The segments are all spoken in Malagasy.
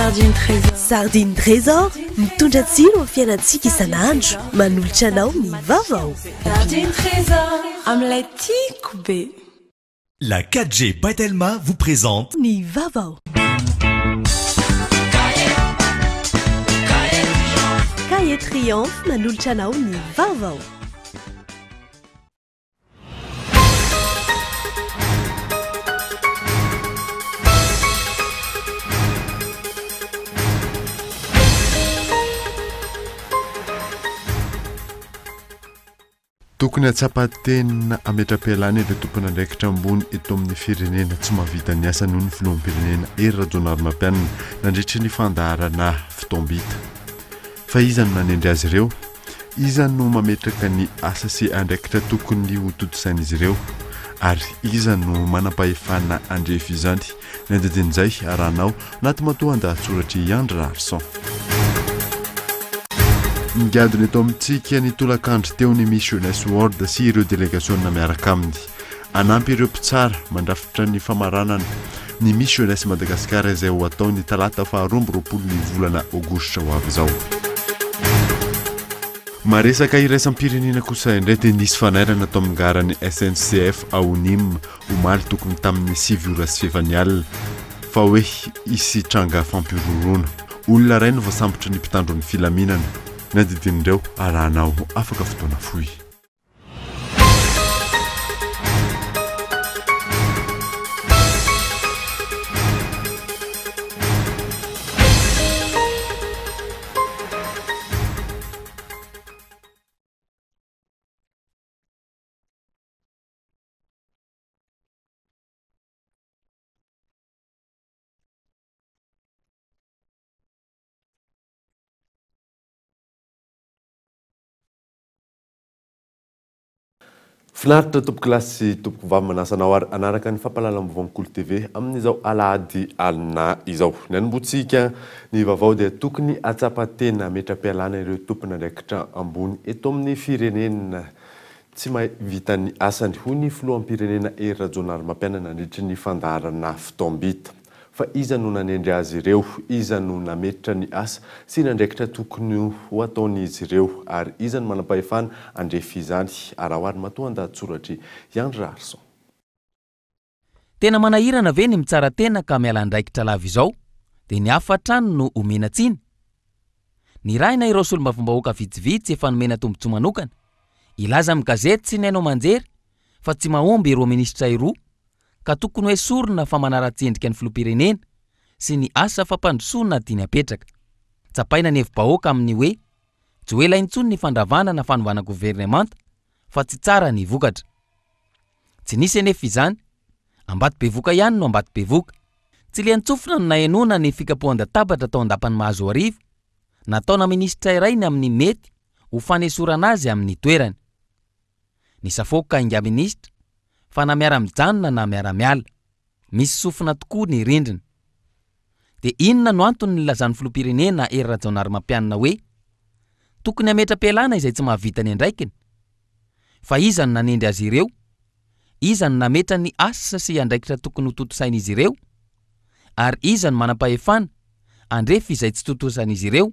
Sardine Trésor mitondra tsiro amin'ny fiainantsika isan'andro manolotra anao ny vaovao. Sardine Trésor amin'ilay tiako be. La 4G Batelma vous présente Ny vaovao. Cahier Triomphe manolotra anao ny vaovao. Tokony atsapa-tenina ametra-pialana ireo tompon'andraikitra ambony eto amin'ny firenena tsy mahavita ny asa noho ny filoham-pirenena Hery Rajaonarimampianina nandritra ny fandaharana fotoam-bita. Fa iza no nanendry azy ireo? Iza no mametraka ny asa sy andraikitra tokony ho totosain'izy ireo? Ary iza no manam-pahefana andrefy izany? Ny andadin'izay arahanao naty matoan-dahatsoratra Andra Arson. Ngadiny eto amintsika ny tolakandro teo ny Miss Jeunesse World sy ireo délégationna miaraka aminy. Anampy ireo mpitsara mandrafitra ny famaranana ny Miss Jeunesse Madagasikara izay ho atao ny talata 12 ny volana Aogositra ho avy izao. Maresaka iraisam-pirenena kosa indray dia nisy fanairana atao amin'ny garan'ny SNCF Aonim omaly tokony tamin'ny 7 ora sy 6 alina fa hoe isy tranga fampiroroana. Olona iray no voasambotra ny mpitandron'ny filaminana. Nadidin'ireo arahanao afaka fotoana fohy. Finaritra tompoko lasy tompoko vavy manasanao ary anaraka ny fampahalalam-baovao TV amin'izao alahady alina izao. Ny anombotsika ny vaovao dia tokony atsapa-tena ametra-pialana ireo tompon'andraikitra ambony eto amin'ny firenena tsy mahavita ny asany hoy ny filoham-pirenena Hery Rajaonarimampianina nandritra ny fandaharana fotoam-bita. Fa iza no nanendry azy ireo, iza no nametra ny asa sy ny andraikitra tokony ho ataon'izy ireo ary iza no manam-pahefana andrefy izany arahoary matoan-dahatsoratra Andra Arson. Tena manahirana ve ny mitsara tena ka miala andraikitra lava izao dia ny hafa trano no omena tsiny. Ny rahina ireo solombavambahoaka vitsivitsy efa nomena tombotsoa manokana ilaza amin'ny gazety sy ny haino manjery fa tsy mahomby ireo minisitra iroa ka tokony hoe sorona fa manara-tsendrika ny filoham-pirenena sy ny asa fampandrosoana tiany apetraka. Tsapaina ny hevi-bahoaka amin'ny hoe tsy hoe laintsony ny fandravana na fanovana governemanta fa tsy tsara ny vokatra. Tsy nisy anefa izany, ambato bevoka ihany no ambato bevoka. Tsy liantsofina no nahenona ny fikapohan-databatra tao andapany mahazo arivo nataona minisitra iray ny amin'ny mety ho fanesorana azy amin'ny toerany. Ny safoka inga minisitra fa na miara-mijanona na miara-miala, misy sofina tokoa ny rindrina. Dia inona no antony nilazan'ny filoham-pirenena Hery Rajaonarimampianina hoe tokony ametra-pialana izay tsy mahavita ny andraikiny? Fa iza no nanendry azy ireo? Iza no nametra ny asa sy andraikitra tokony ho totosain'izy ireo? Ary iza no manam-pahefana andrefy izay tsy totosain'izy ireo?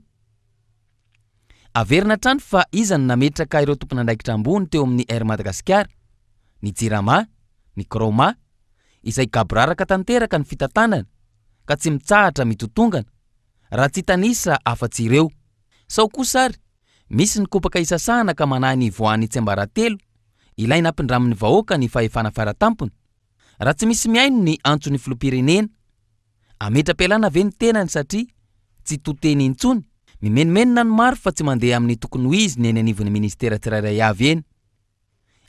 Averina trano fa iza no nametraka ireo tompon'andraikitra ambony teo amin'ny Air Madagasikara, ny Jirama, ny Kroma, izay gabraraka tanteraka ny fitantanana ka tsy mitsahatra mitotongana raha tsy tanisa afa-tsy ireo. Sao kosa ary misy ny kopaka isasahana ka manahy ny voan'ny tsembaratelo ilaina ampindramin'ny vahoaka ny fahefana faratampony. Raha tsy misy miaino ny antson'ny filoham-pirenena, ametra-pialana ve ny tenany satria tsy toteny intsony? Mimenomenona ny maro fa tsy mandeha amin'ny tokony ho izy ny eny anivon'ny ministera tsirairay avy eny.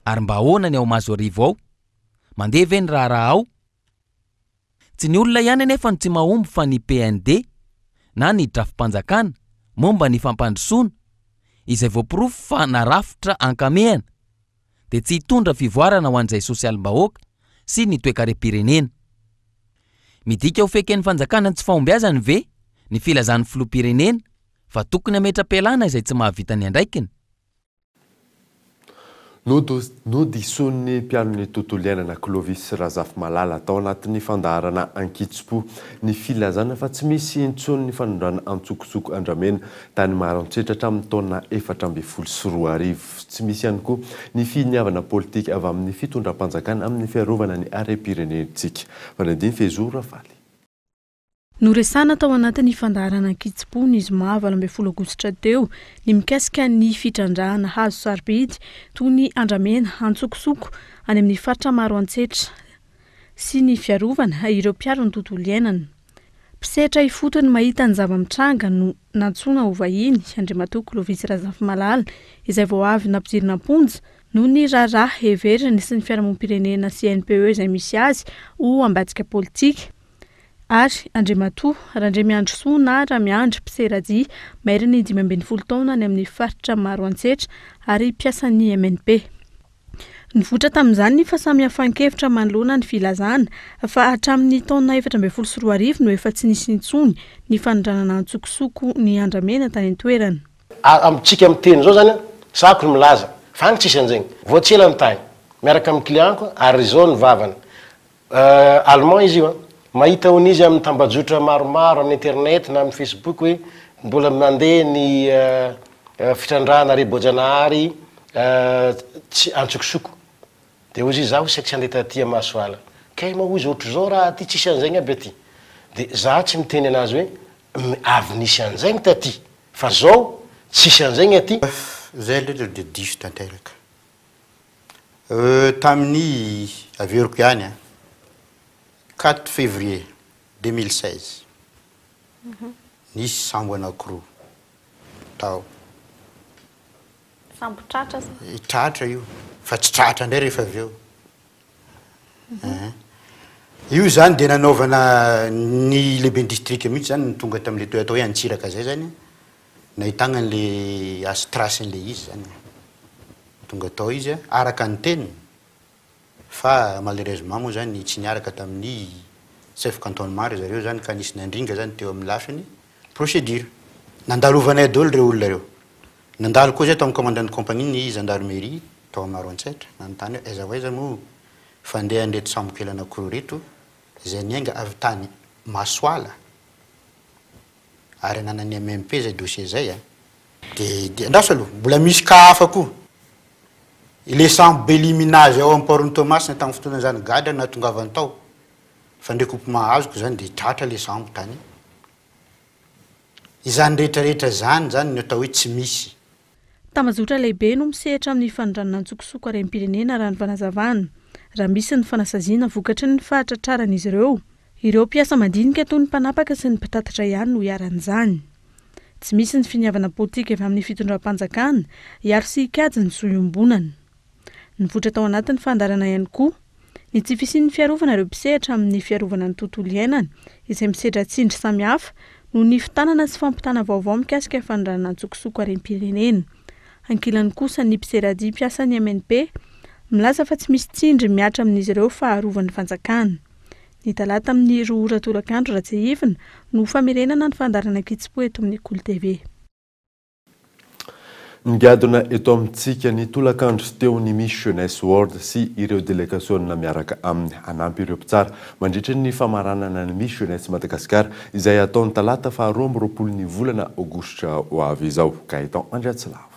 Ary mba ahoana ny ao mahazo arivo ao? Mandeha ve ny raha ao? Tsy ny olona ihany anefa no tsy mahomby fa ny PND na ny drafim-panjakana momba ny fampandrosoana izay voapirofo fa narafitra ankamehana dia tsy hitondra fivoarana ho an'izay sosialim-bahoaka sy ny toe-karem-pirenena. Midika ho feken'ny fanjakana tsy fahombiazany ve ny filazan'ny filoham-pirenena fa tokony ametra-pialana izay tsy mahavita ny andraikiny? nodison'ny mpianony tontolo iainana Clovis Razafy-Malala tao anatin'ny fandaharana Ankitspo ny filazana fa tsy misy intsony ny fanondrana antsokosoko andramena tany Maroantsetra hatramin'ny taona 2024 tsy misy ihany koa ny finiavana politika avy amin'ny fitondram-panjakana amin'ny fiarovana ny harem-pirenentsika Vanadine Fezora Faly. Noresana tao anatin'ny fandaharana Ankitspo ny zoma 12 Aogositra teo ny mikasika ny fitrandrahana hazo sarobidy toy ny andramena antsokosoko any amin'ny faritra Maroantsetra sy ny fiarovana ireo mpiaro ny tontolo iainana. Mpisehatra ifotony mahita ny zava-mitranga no nantsoina ho vahiny Andriamatoa Clovis Razafy-Malala izay vao avy nampijirina am-ponja noho ny raharaha heverina sy ny fiarahamonim-pirenena CNPE izay misy azy ho ambadika politika. Ary Andriamatoa Randremiandry Soa na Ramiandry Mpiseradia mairiny 12 taona any amin'ny faritra Maroantsetra ary mpiasan'ny MNP. Nivoatra tamin'izany ny fahasamihafan-kevitra manoloana ny filazana fa hatramin'ny taona 2024 no efa tsy nisy intsony ny fanondranana antsokosoko ny andramena tany an-toerana. Amintsika amin'ny teny zao zany sako milaza fa ny tsisy an'izay voatsela amin'ny tany miaraka amin'ny clientko ary zao ny vavana allemand izy io mahita hon izy amin'ny tambajotra maromaro amin'ny internet na amin'ny Facebook hoe mbola mandeha ny fitrandrahana Rebojanahary tsy antsokosoko dia hozy zaho saky tsy andeha taty Masoala kay ma hozy ohatry zao raha aty tsisy an'izay aby aty dia za tsy miteny anazy hoe avy nisy an'izay taty fa zao tsisy an'izay aty. Zay aloha dia diso tanteraka tamin'ny averiko ihany 4 février 2016 nisy sambo anankiroa tao sambo tratra tratra io fa tsy tratra indray rehefa avy eo io zany dia nanaovana ny lehibe district mihitsy zany tonga tamin'le atao hoe Antsiraka zay zany nahitana an'le astrasyn'le izy zany tonga tao izy araka ny teniny fa malheureusement moa zany tsy niaraka tamin'ny chef cantonnement zareo zany ka nisy nandringa zany teo amin'ny lafiny procédure nandalovanay daholo reo olona reo nandalo koa zay tao amin'ny commandant de compagnie ny gendarmerie tao Maroantsetra nanontany hoe aiza hoaiza moa fandeha anreto sambokely anankiroa reto izay niainga avy tany Masoala ary nanany MMP zay dossier zay dia andraso aloha mbola misy ka hafa koa ile sambo béliminage ao amin'ny Porony Thomas tamin'ny fotoana zany gadra nahatongavany tao fa ndrecoupement azoko zany dia tratra le sambo tany izany rehetrarehetra zany ny atao hoe tsy misy. Tamazotra lehibe no misehatra amin'ny fanondranana antsokosoko harem-pirenena raha ny fanazavana raha misy ny fanasaziana vokatry ny fahatratraran'izy ireo mpiasa madinika toy ny mpanapaka sy ny mpitatitra ihany no hiaran'izany. Tsy misy ny finiavana politika avy amin'ny fitondram-panjakana hiaro sy hikajy ny sohiombonana. Nivoatra tao anatin'ny fandarana ihany koa ny tsy fisian'ny fiarovana ireo mpisehatra amin'ny fiarovana ny tontolo iainana izay misedra tsindry samihafa no ny fitanana sy fampitana vaovao mikasika fanondranana antsokosoko harem-pirenena. Ankilany kosa ny Mpiseradia mpiasan'ny MNP milaza fa tsy misy tsindry miatra amin'izy ireo faharovan'ny fanjakana. Ny talata amin'ny 2 ora tolakandro Ratsehivina no famerenana ny fandarana Ankitspo eto amin'ny Kolo TV. Ngadona eto amintsika ny tolakandro sy teo ny Miss Jeunesse World sy ireo délégationna miaraka amin'ny anampy ireo mpitsara mandritra ny famaranana ny Miss Jeunesse Madagasikara izay ataon'ny talata faharoa amby roapolo ny volana Aogositra ho avy izao. Gaëtan Andriatsilavo.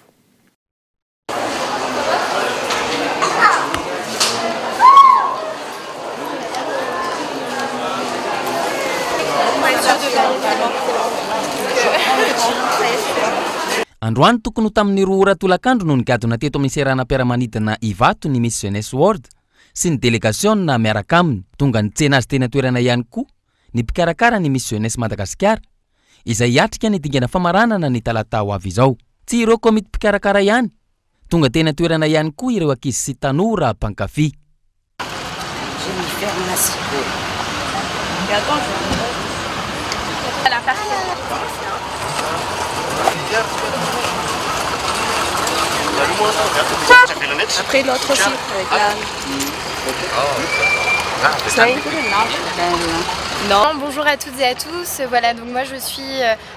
Androany tokony ho tamin'ny 2 ora tolakandro no nigadona teto amin'ny seranam-piaramanidina Ivato ny Miss Jeunesse World sy ny délégationna miaraka aminy. Tonga nitsena azy tena toerana ihany koa ny mpikarakara ny Miss Jeunesse Madagasikara izay hiatrika ny dingana famaranana ny talata ho avy izao. Tsy ireo komity mpikarakara ihany, tonga tena toerana ihany koa ireo ankizy sy tanora mpankafy. Après l'autre aussi, avec la... Non, bonjour à toutes et à tous. Voilà, donc moi je suis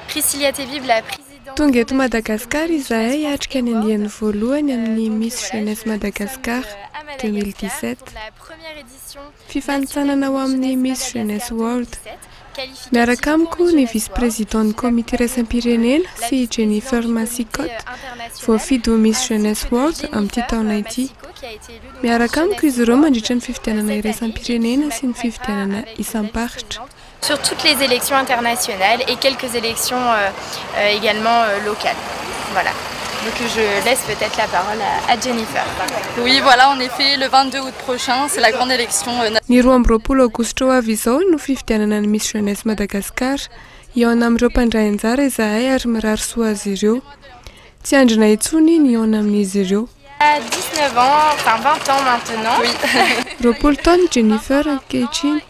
Priscilla Tevib, la présidente tonga eto Madagasikara izahay atrika ny andiany voalohany amin'ny Miss Jeunesse Madagascar 2017. Fifanitsanana ao amin'ny Miss Jeunesse World. Miaraka amiko ny vice-président ny comité raisam-pirenena sy Jennifer Masikot voafidy ho Miss Jeunesse World amin'ity taona ity. Miaraka amiko izy ireo mandritra ny fifidianana iraisam-pirenena sy ny fifidianana isam-paritra. Sur toutes les élections internationales et quelques élections également locales. Voilà. Donc je laisse peut-être la parole à Jennifer. Oui, voilà, en effet, le 22 août prochain, c'est la grande élection. Ny 12 aogositra ho avy izao no fifidianana ny Miss Jeunesse Madagascar. Iona amin'ireo mpandray anjara izahay ary mirary soa azy ireo. Tsy andrina intsony ny iona amin'izy ireo. 19 ans, enfin 20 ans maintenant. Oui. 20 taona Jennifer ankehitriny.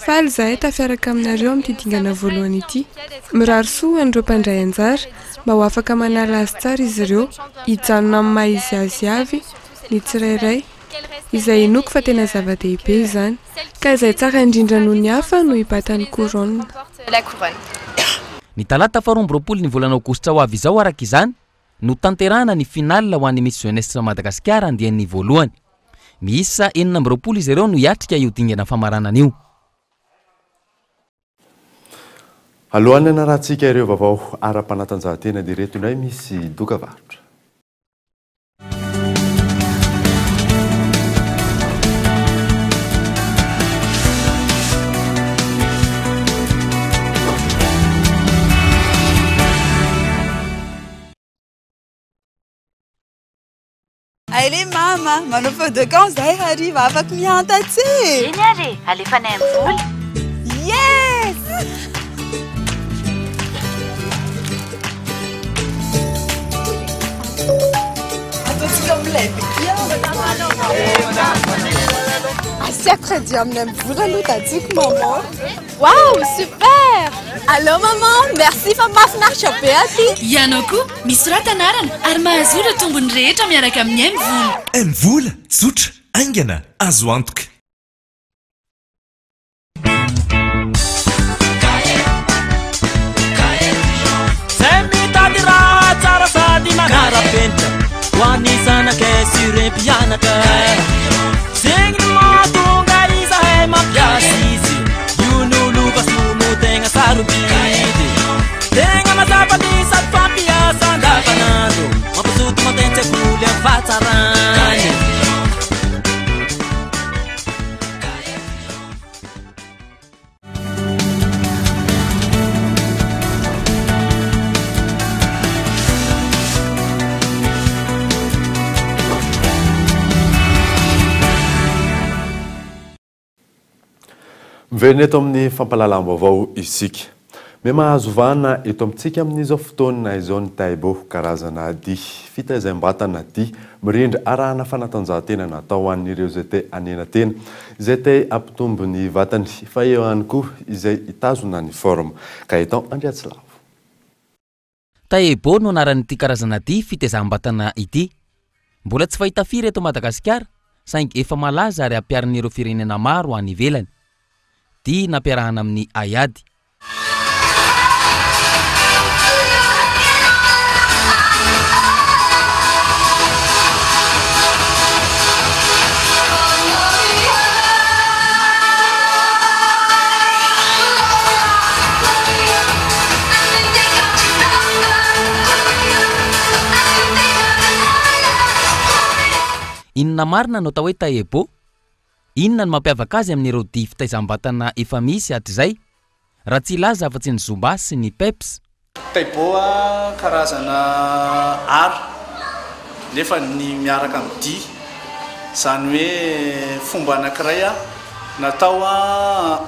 Faly izahay tafiaraka aminareo amin'ity dingana voalohany ity. Mirary soa an'ireo mpandray anjara mba ho afaka manala azy tsara izy ireo, hijanona amin'ny maha izy azy avy, ny tsirairay. Izay inoko fa tena zava-dehibe izany. Ka izay tsara indrindra noho ny hafa no hibatany couronne. Ny talata 12 ny volana aogositra ho avy izao araka izany no tanterahana ny finale ho an'ny Miss Jeunesse Madagasikara andian'ny voalohany. Miisa 19 izy ireo no hiatrika io dingana famaranana io. Alohan'ny anarahantsika ireo vaovao ara-panatanjahantena dia reto indray misy dokavarotra. Allez mama, manao feu de camp zahay hariva afaka miantatsy. Eny ary, alefanay amin'ny voly. Yes! Ataontsika milay asiako crédit amin'ny voly aloha tadiko maman. Wow, super! Allô maman, merci fa mahafinaritra be aty. Ianao koa misy tanarana ary mahazo ireo tombony rehetra miaraka amin'ny M-voly. M-voly tsotra, aingana, azo antoka. Zay mitady raha tsara sady manara-penitra ho an'ny zanaka surempianaka. Zegny ny mahatonga izahay mampiasa izy io n'olo vasomo tegna sarobidy. Tegna mazava ny sady fampiasa andavanandro mampazoto matentsekoly amin'ny fahatsarany. Miverina eto amin'ny fampalalam-baovao isika. Mahazo eto amintsika amin'izao fotoana izao ny Taibo karazana dia fitaizam-batana dia mirindra arahana fanatanjahantena natao an'ireo izay te hanenantena, izay te hampitombo ny vatany fa eo ihany koa izay hitazona ny forme. Ka eto Andriatsilavo. Taibo no anaran'ity karazana dia fitaizam-batana ity. Mbola tsy fahita firy eto Madagasikara, saingy efa malaza ary ampiaran'ireo firenena maro any ivelany. Dia nampiarahana amin'ny Ayady. Inona marina no atao hoe Taibo? Inona no mampiavaka azy amin'ireo dia fitaizam-batana efa misy hatrizay? Raha tsy ilaza afa-tsy ny Zumba sy ny Peps. Taibo karazana art nefa ny miaraka amin'ny dia, zany hoe fomba anankiray natao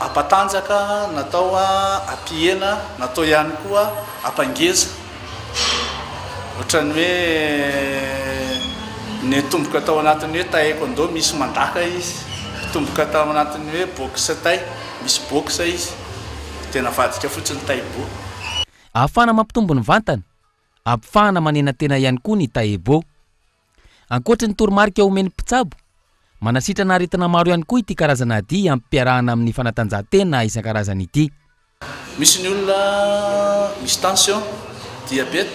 ampatanjaka, natao ampihena, natao ihany koa ampangeza. Ohatrany hoe ny tomboka atao anatin'ny hoe taekwondo misy mandaka izy, tomboka atao anatin'ny hoe boxe tay misy boxe izy, tena vadika fotsiny Taibo. Ahafahana mampitombo ny vantana, ampifahana manenantena ihany koa ny Taibo. Ankoatra ny toromarika omeny mpitsabo, manasitrana aretina maro ihany koa ity karazana dia ampiarahana amin'ny fanatanjahantena isan-karazany ity. Misy ny olona misy tension, diabète,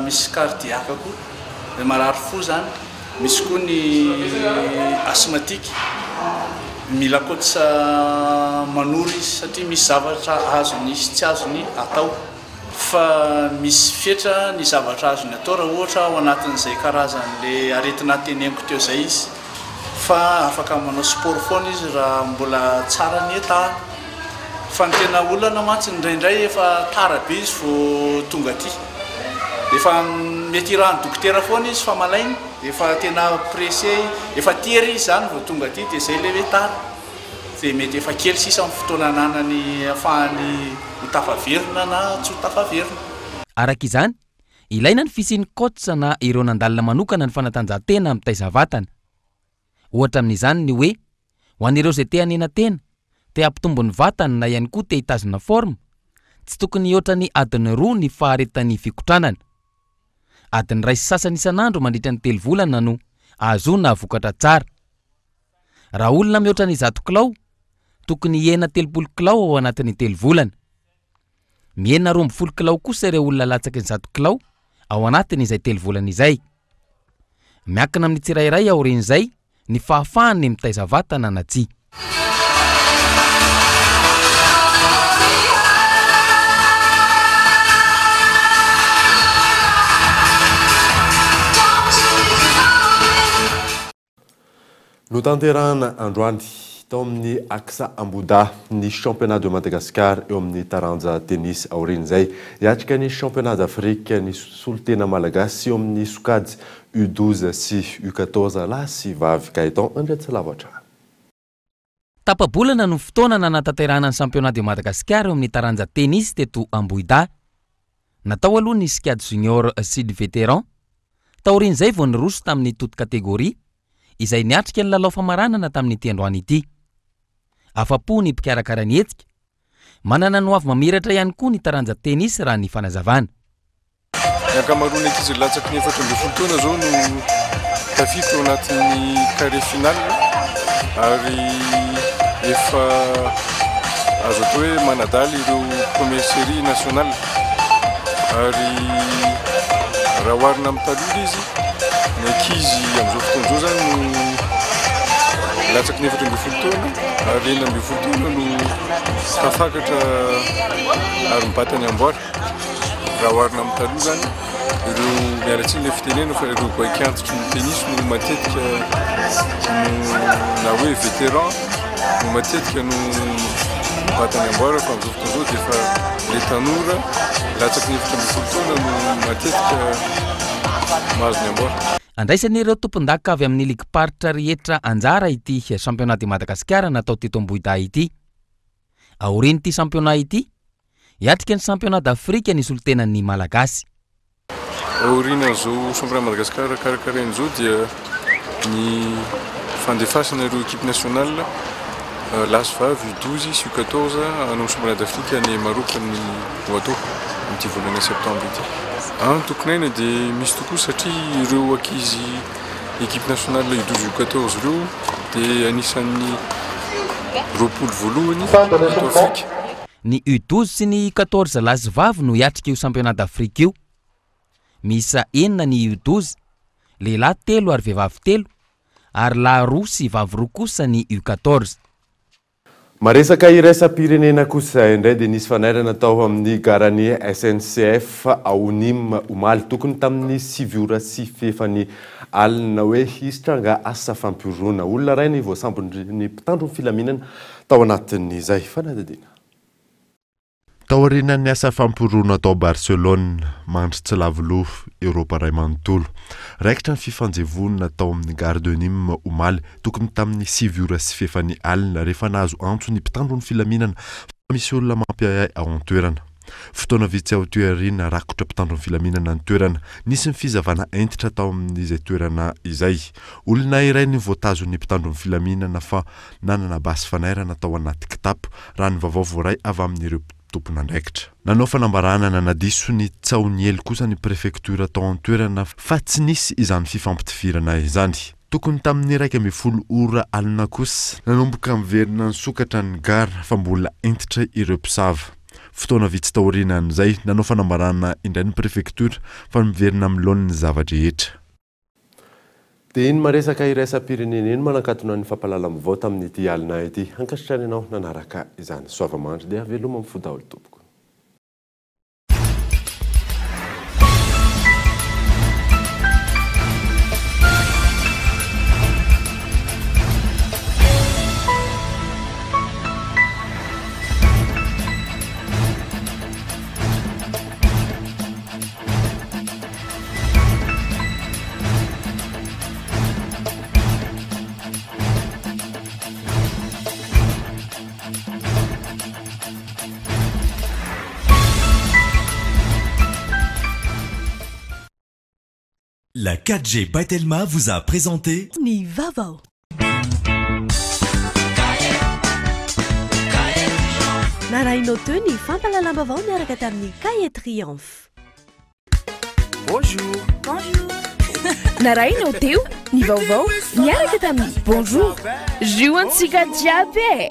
misy cardiaque koa le marary fo zany misy koa ny asthmatique mila kosa manory izy satria misy zavatra azony sy tsy azony atao fa misy fietra ny zavatra azony atao raha ohatra ao anatin'izay karazan'le aretina teneniko teo zay izy fa afaka manao sport foana izy raha mbola tsara ny etahany fa ny tena olana mantsy indraindray efa tara be izy vao tonga aty efa mety raha ny dokotera foana izy fa malainy efa tena pressé efa tery izy zany vao tonga aty dia zay le hoe tara dia mety efa kely sisa amin'ny fotoana ananany ahafahany ho tafaverina na tsy ho tafaverina. Araka izany ilaina ny fisian'ny coach na ireo nandalina manokana ny fanatanjahantena amin'ny taizavatana. Ohatra amin'izany ny hoe ho an'ireo izay te hanena tena, te hampitombo ny vatana na ihany koa te hitazona forme, tsy tokony ohatra ny adiny 2 ny faharetan'ny fikotranana. Adiny 2 sasany isan'andro mandritra ny 3 volana no ahazoana vokatra tsara. Raha olona mihoatra ny 100 kilao, tokony hena 30 kilao ao anatin'ny 3 volana. Mihena 20 kilao kosa ireo olona latsaky ny 100 kilao ao anatin'izay 3 volana izay. Miankina amin'ny tsirairay aorian'izay ny fahafahany mitaiza vatana na tsia. No tanterahana androany tao amin'ny Aksa Ambouda ny championnat de Madagascar eo amin'ny taranja tennis aorian'izay hiatrika ny championnat d'Afrique ny solotena malagasy eo amin'ny sokajy U12 sy U14 lahy sy vavy Gaëtan Andriatsalavatra. Tapabolana no fotoana nanatanterahana ny championnat de Madagascar eo amin'ny taranja tennis teto Ambouda. Natao aloha ny skiad junior sud vétéran taorian'izay vao niroso tamin'ny toute catégorie izay niatrika ny lalao famaranana tamin'ity androany ity. Afapo ny mpikarakara ny hetsika, manana no avy mamiratra ihany koa ny taranja tennis raha ny fanazavana. Ny ankamaroany ankizy latsaky ny 14 taona zao no tafiditra ao anatin'ny carré final ary efa azo atao hoe manadaly ireo première série nationale ary raha oharina amin'ny taloha izy ny ankizy amin'izao fotoana izao zany no latsaky ny 14 taona ary 9 taona no tafakatra ary mibata ny amboara. Raha oharina amin'ny taloha zany ireo miaratsiny le fitenena fa ireo baikantitry ny tennis no matetika na hoe vétéran no matetika no mibata ny amboara fa amin'izao fotoana izao dia efa le tanora latsaky ny 14 taona no matetika mahazo ny amboara. Andraisan'ireo tompon-daka avy amin'ny ligue paritra rehetra anjara ity championnat de Madagascar natao teto Ambouda ity. Aorian'ity championnat ity hiatrika ny championnat d'Afrique ny solotenan'ny malagasy. Aorian'izao championnat Madagascar karakarain'izao dia ny fandefasana ireo équipe nationale lasy vavy U12 sy U14 hanao championnat d'Afrique ny Maroc ny Ouato amin'ity volana septembre ity. Tokony aina dia misy tokoa satria ireo ankizy équipe nationale U12 U14 ireo dia anisan'ny roapolo voalohany eto Afrika. Ny U12 sy ny U14 lasy vavy no hiatrika io championnat d'Afrique io. Misa 9 ny U12, lehilahy 3 ary vehivavy 3 ary lahy 2 sy vavy 2 kosa ny U14. Maresaka iraisam-pirenena kosa indray dia nisy fanairana tao amin'ny garany SNCF Aonim omaly tokony tamin'ny 7 ora sy fefany alina hoe histranga asa fampirona olona ray ny voasambony mpitandro filaminana tao anatin'izay fanadadina. Taorian'ny asa fampirona tao Barcelone mandry tsy lavoloha Europa ray manontolo. Raikitra ny fifanjevonina tao amin'ny gare de Nîmes omaly tokony tamin'ny 7 ora sy fefany alina rehefa nahazo antso ny mpitandro ny filaminana fa misy olona mampiayay ao an-toerana. Fotoana vitsy ao toerina rakotra mpitandro ny filaminana ny toerana nisy ny fizavana entitra tao amin'izay toerana izay. Olona iray ny voatazo ny mpitandro ny filaminana fa nanana basy fanairana tao anaty kitapo raha ny vaovao voaray avy amin'ireo tompona andraikitra. Nanao fanambarana nadiso ny Tsaoniely kosa ny prefektura tao an-toerana fa tsy nisy izany fifampitifirana izany. Tokony tamin'ny 1:10 ora alina kosa nanomboka miverina ny sokatra ny gara fa mbola entitra ireo mpisava. fotoana vitsy taorinan'izay nanao fanambarana indray ny préfecture fa miverina amin'ny laon'ny zavadrehetra dia iny maresaka iraisam-pirenena iny manakatona ny fampahalalam-baovao tamin'ity alina ity hankasitrany ianao nanaraka izany soavamandry dia veloma amin'ny fodaholo tompoko. La 4G Batelma vous a présenté Ni Vavao. Narainao teo ny fampalalam-bavao miaraka tamin'ny Cahier Triomphe. Bonjour. Bonjour. Narainao teo ny vaovao miaraka tamin'ny Bonjour. Juantsika jiaby.